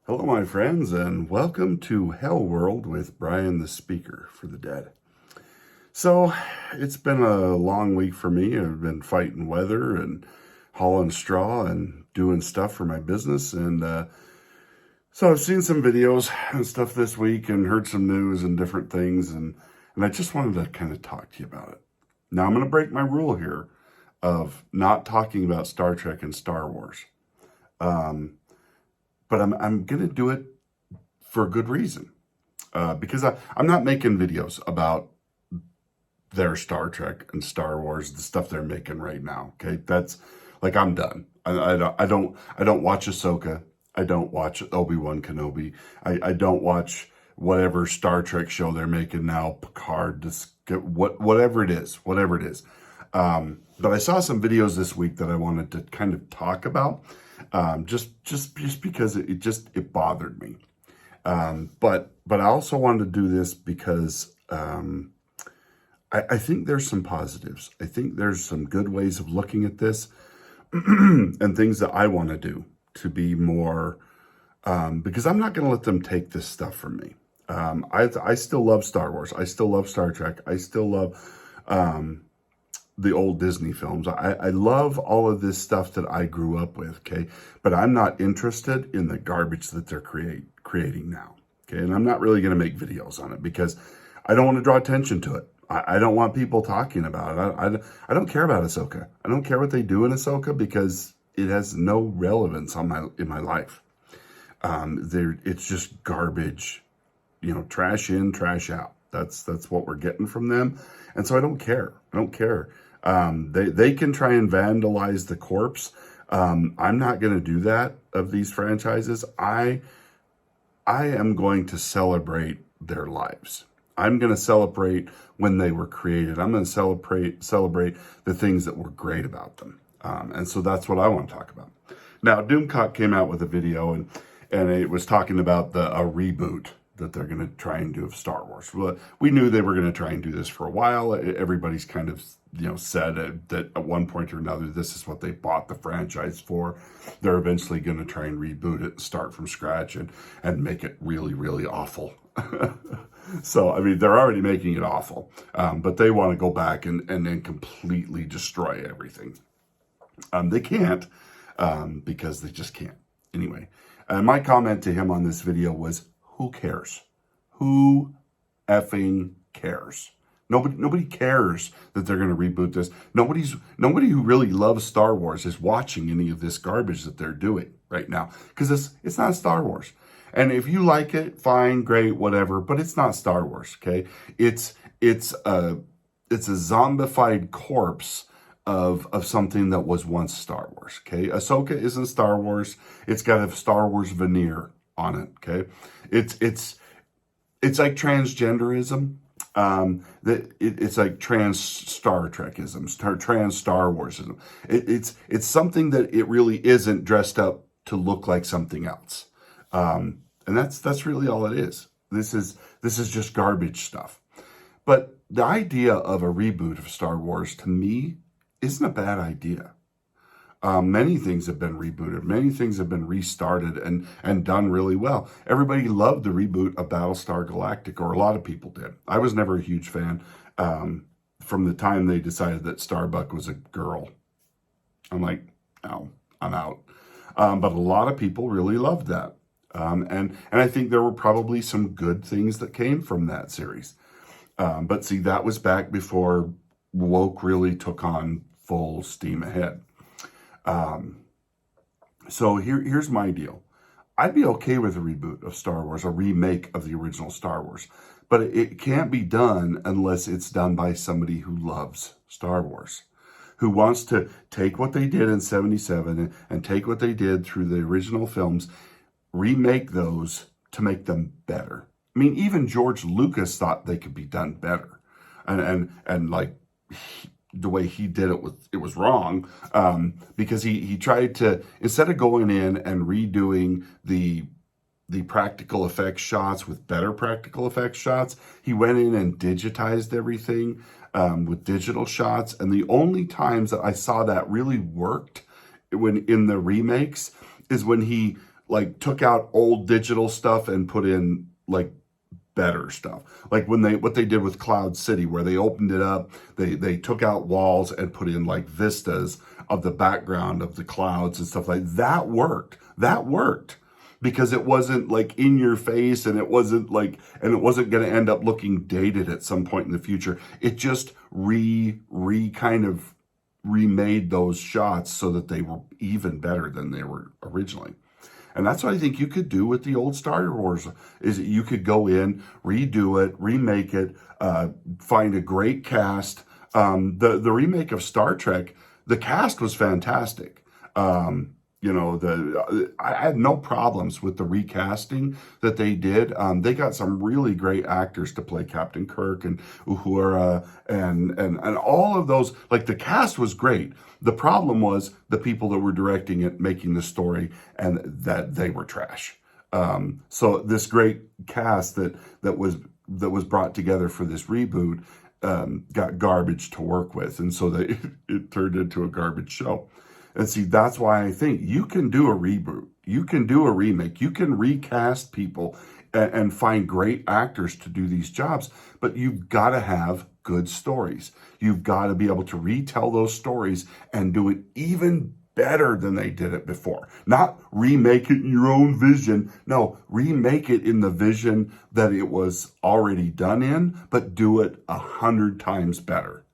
Hello, my friends, and welcome to Hell World with Brian the Speaker for the Dead. So, it's been a long week for me. I've been fighting weather and hauling straw and doing stuff for my business. So I've seen some videos and stuff this week and heard some news and different things, and I just wanted to kind of talk to you about it. Now, I'm going to break my rule here of not talking about Star Trek and Star Wars. But I'm going to do it for a good reason. Because I'm not making videos about their Star Trek and Star Wars, the stuff they're making right now. Okay, that's like I'm done. I don't watch Ahsoka. I don't watch Obi-Wan Kenobi. I don't watch whatever Star Trek show they're making now, Picard, whatever it is. But I saw some videos this week that I wanted to kind of talk about, just because it bothered me. But I also wanted to do this because I think there's some positives. I think there's some good ways of looking at this and things that I want to do to be more, because I'm not going to let them take this stuff from me. I still love Star Wars. I still love Star Trek. I still love the old Disney films. I love all of this stuff that I grew up with, okay? But I'm not interested in the garbage that they're creating now, okay? And I'm not really going to make videos on it because I don't want to draw attention to it. I don't want people talking about it. I don't care about Ahsoka. I don't care what they do in Ahsoka because it has no relevance in my life. It's just garbage, trash in, trash out. That's what we're getting from them. And so I don't care. I don't care. They can try and vandalize the corpse. I'm not going to do that of these franchises. I am going to celebrate their lives. I'm going to celebrate when they were created. I'm going to celebrate the things that were great about them. And so that's what I want to talk about. Now, Doomcock came out with a video and it was talking about a reboot that they're going to try and do of Star Wars. Well, we knew they were going to try and do this for a while. Everybody's kind of, said that at one point or another, this is what they bought the franchise for. They're eventually going to try and reboot it and start from scratch and make it really, really awful. So, I mean, they're already making it awful, but they want to go back and then completely destroy everything. They can't, because they just can't. Anyway, my comment to him on this video was, who cares? Who effing cares? Nobody cares that they're going to reboot this. Nobody who really loves Star Wars is watching any of this garbage that they're doing right now because it's not Star Wars. And if you like it, fine, great, whatever. But it's not Star Wars. Okay, it's a zombified corpse of something that was once Star Wars. Okay, Ahsoka isn't Star Wars. It's got a Star Wars veneer on it. Okay, it's like transgenderism. It's like trans Star Trekism, trans Star Warsism. It's something that it really isn't dressed up to look like something else. And that's really all it is. This is just garbage stuff. But the idea of a reboot of Star Wars to me isn't a bad idea. Many things have been rebooted. Many things have been restarted and done really well. Everybody loved the reboot of Battlestar Galactica, or a lot of people did. I was never a huge fan from the time they decided that Starbuck was a girl. I'm like, no, I'm out. But a lot of people really loved that. And I think there were probably some good things that came from that series. But see, that was back before woke really took on full steam ahead. So here's my deal. I'd be okay with a reboot of Star Wars, a remake of the original Star Wars, but it can't be done unless it's done by somebody who loves Star Wars, who wants to take what they did in 77 and take what they did through the original films, remake those to make them better. I mean, even George Lucas thought they could be done better. And like the way he did it was wrong, because he tried to, instead of going in and redoing the practical effects shots with better practical effects shots, he went in and digitized everything with digital shots. And the only times that I saw that really worked when in the remakes is when he like took out old digital stuff and put in like better stuff. Like what they did with Cloud City, where they opened it up, they took out walls and put in like vistas of the background of the clouds and stuff like that. Worked because it wasn't like in your face, and it wasn't going to end up looking dated at some point in the future. It just kind of remade those shots so that they were even better than they were originally. And that's what I think you could do with the old Star Wars, is that you could go in, redo it, remake it, find a great cast. The remake of Star Trek, the cast was fantastic. I had no problems with the recasting that they did. They got some really great actors to play Captain Kirk and Uhura and all of those. Like, the cast was great. The problem was the people that were directing it, making the story, and that they were trash. So this great cast that was brought together for this reboot got garbage to work with, and so it turned into a garbage show. And see, that's why I think you can do a reboot, you can do a remake, you can recast people and find great actors to do these jobs, but you've got to have good stories. You've got to be able to retell those stories and do it even better than they did it before. Not remake it in your own vision. No, remake it in the vision that it was already done in, but do it 100 times better.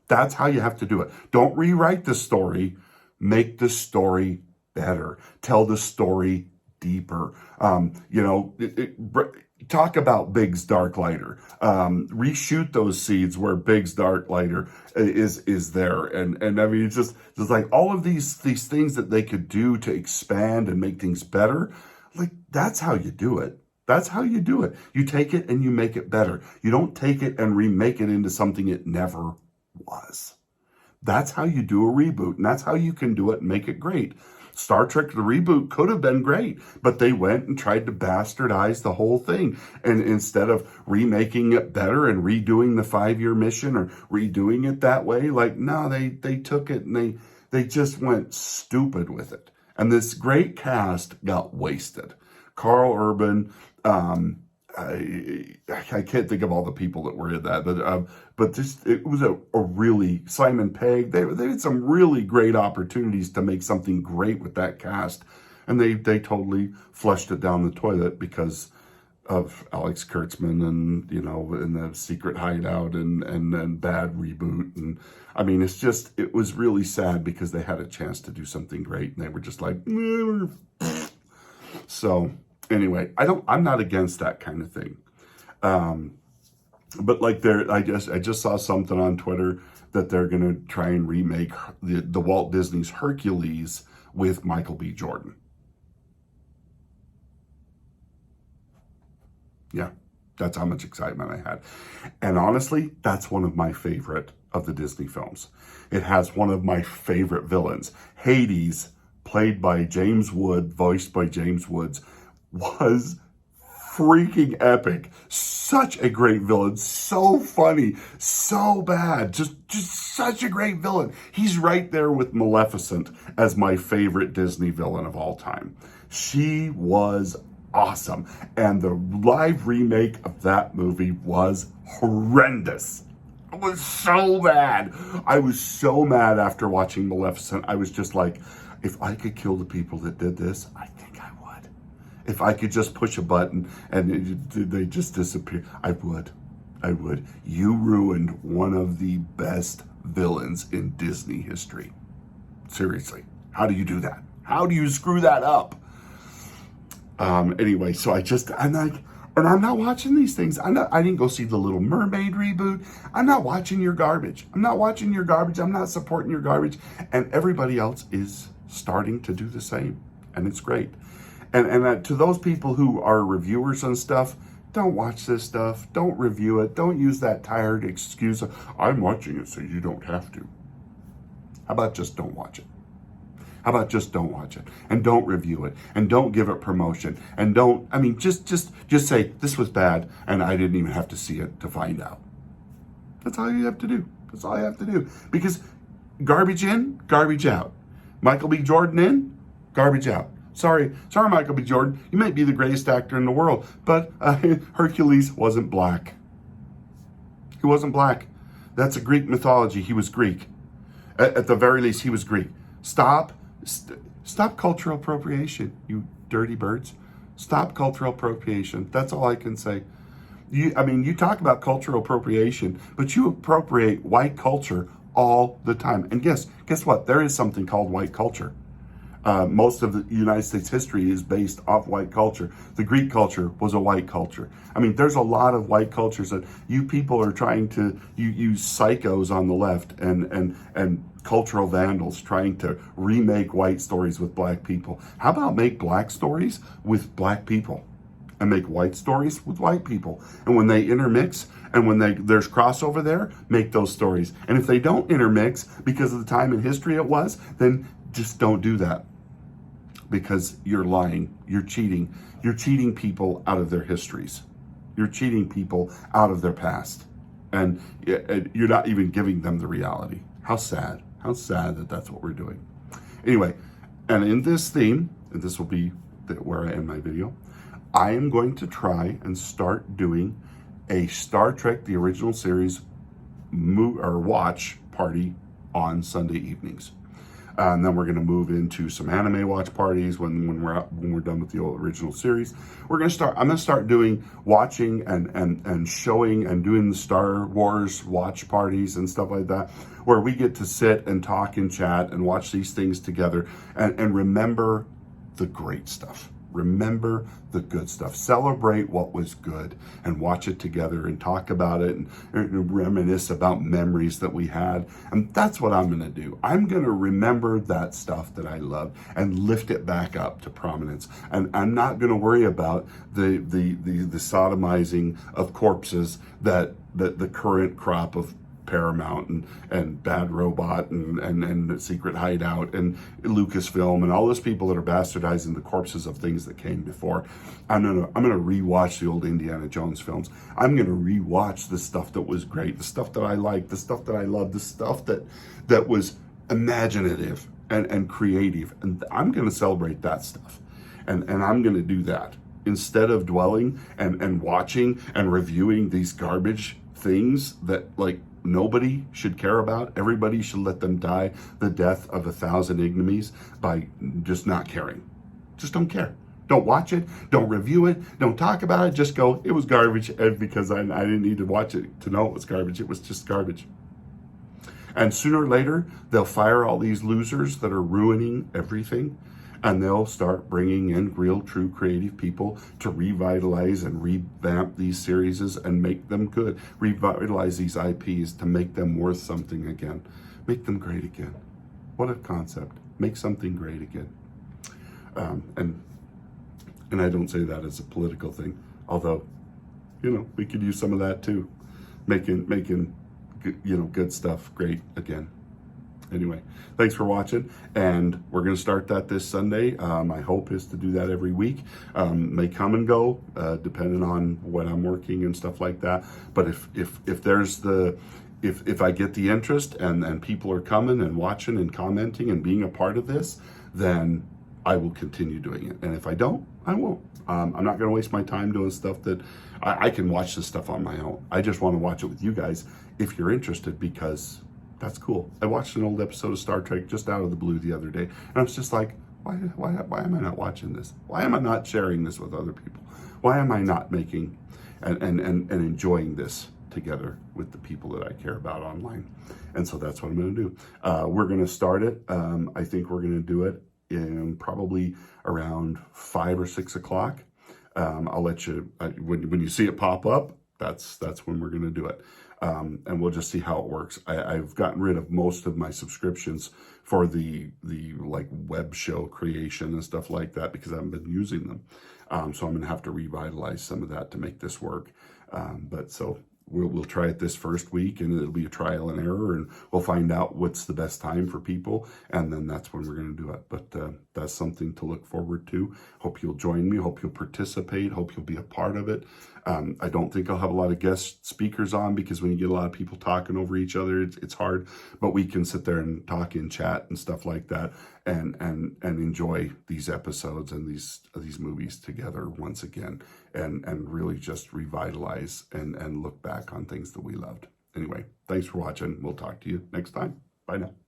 That's how you have to do it. Don't rewrite the story. Make the story better. Tell the story deeper. Talk about Biggs Darklighter. Reshoot those seeds where Biggs Darklighter is there. And I mean, it's just like all of these things that they could do to expand and make things better. Like, that's how you do it. That's how you do it. You take it and you make it better. You don't take it and remake it into something it never was. That's how you do a reboot, and that's how you can do it and make it great. Star Trek, the reboot, could have been great, but they went and tried to bastardize the whole thing. And instead of remaking it better and redoing the 5-year mission or redoing it that way, like, no, they took it and they just went stupid with it. And this great cast got wasted. Carl Urban, I can't think of all the people that were in that, but it was a really, Simon Pegg. They had some really great opportunities to make something great with that cast, and they totally flushed it down the toilet because of Alex Kurtzman and the Secret Hideout and bad reboot. And I mean, it was really sad because they had a chance to do something great and they were just like, so. Anyway, I'm not against that kind of thing. But like I just saw something on Twitter that they're going to try and remake the Walt Disney's Hercules with Michael B. Jordan. Yeah, that's how much excitement I had. And honestly, that's one of my favorite of the Disney films. It has one of my favorite villains. Hades, played by James Wood, voiced by James Woods, was freaking epic. Such a great villain. So funny. So bad. Just such a great villain. He's right there with Maleficent as my favorite Disney villain of all time. She was awesome. And the live remake of that movie was horrendous. It was so bad. I was so mad after watching Maleficent. I was just like, if I could kill the people that did this, I think I would. If I could just push a button and they just disappear, I would. You ruined one of the best villains in Disney history. Seriously. How do you do that? How do you screw that up? Anyway, so I'm not watching these things. I didn't go see the Little Mermaid reboot. I'm not watching your garbage. I'm not supporting your garbage. And everybody else is starting to do the same. And it's great. And to those people who are reviewers and stuff, don't watch this stuff. Don't review it. Don't use that tired excuse of, I'm watching it so you don't have to. How about just don't watch it? How about just don't watch it and don't review it and don't give it promotion and just say this was bad and I didn't even have to see it to find out. That's all you have to do. That's all you have to do. Because garbage in, garbage out. Michael B. Jordan in, garbage out. Sorry, Michael B. Jordan. You might be the greatest actor in the world, but Hercules wasn't black. He wasn't black. That's a Greek mythology. He was Greek. At the very least, he was Greek. Stop cultural appropriation, you dirty birds. Stop cultural appropriation. That's all I can say. You talk about cultural appropriation, but you appropriate white culture all the time. And guess what? There is something called white culture. Most of the United States history is based off white culture. The Greek culture was a white culture. There's a lot of white cultures that you people are trying to, you psychos on the left and cultural vandals trying to remake white stories with black people. How about make black stories with black people? And make white stories with white people. And when they intermix and when there's crossover there, make those stories. And if they don't intermix because of the time in history it was, then just don't do that. Because you're lying, you're cheating people out of their histories. You're cheating people out of their past. And you're not even giving them the reality. How sad that that's what we're doing. Anyway, and in this theme, and this will be where I end my video, I am going to try and start doing a Star Trek, the original series, watch party on Sunday evenings. And then we're going to move into some anime watch parties when we're done with the original series. I'm going to start doing watching and showing and doing the Star Wars watch parties and stuff like that, where we get to sit and talk and chat and watch these things together and remember the great stuff. Remember the good stuff. Celebrate what was good and watch it together and talk about it and reminisce about memories that we had. And that's what I'm going to do. I'm going to remember that stuff that I love and lift it back up to prominence. And I'm not going to worry about the sodomizing of corpses that the current crop of Paramount and Bad Robot and Secret Hideout and Lucasfilm and all those people that are bastardizing the corpses of things that came before. I'm gonna rewatch the old Indiana Jones films. I'm gonna rewatch the stuff that was great, the stuff that I liked, the stuff that I loved, the stuff that was imaginative and creative. And I'm gonna celebrate that stuff. And I'm gonna do that. Instead of dwelling and watching and reviewing these garbage things that nobody should care about. Everybody should let them die the death of 1,000 ignominies by just not caring. Just don't care. Don't watch it. Don't review it. Don't talk about it. Just go, it was garbage, because I didn't need to watch it to know it was garbage. It was just garbage. And sooner or later, they'll fire all these losers that are ruining everything, and they'll start bringing in real, true, creative people to revitalize and revamp these series and make them good. Revitalize these IPs to make them worth something again. Make them great again. What a concept. Make something great again. And I don't say that as a political thing, although, we could use some of that too. Making good stuff great again. Anyway, thanks for watching, and we're going to start that this Sunday. My hope is to do that every week. May come and go, depending on when I'm working and stuff like that. But if I get the interest and people are coming and watching and commenting and being a part of this, then I will continue doing it. And if I don't, I won't. I'm not going to waste my time doing stuff that I can watch this stuff on my own. I just want to watch it with you guys if you're interested, because that's cool. I watched an old episode of Star Trek just out of the blue the other day, and I was just like, why am I not watching this? Why am I not sharing this with other people? Why am I not making and enjoying this together with the people that I care about online? And so that's what I'm going to do. We're going to start it. I think we're going to do it in probably around 5 or 6 o'clock. I'll let you, when you see it pop up, that's when we're going to do it. And we'll just see how it works. I've gotten rid of most of my subscriptions for the web show creation and stuff like that because I haven't been using them. So I'm going to have to revitalize some of that to make this work. But so we'll try it this first week, and it'll be a trial and error, and we'll find out what's the best time for people, and then that's when we're going to do it. But that's something to look forward to. Hope you'll join me. Hope you'll participate. Hope you'll be a part of it. I don't think I'll have a lot of guest speakers on, because when you get a lot of people talking over each other, it's hard. But we can sit there and talk and chat and stuff like that, and enjoy these episodes and these movies together once again, and really just revitalize and look back on things that we loved. Anyway, thanks for watching. We'll talk to you next time. Bye now.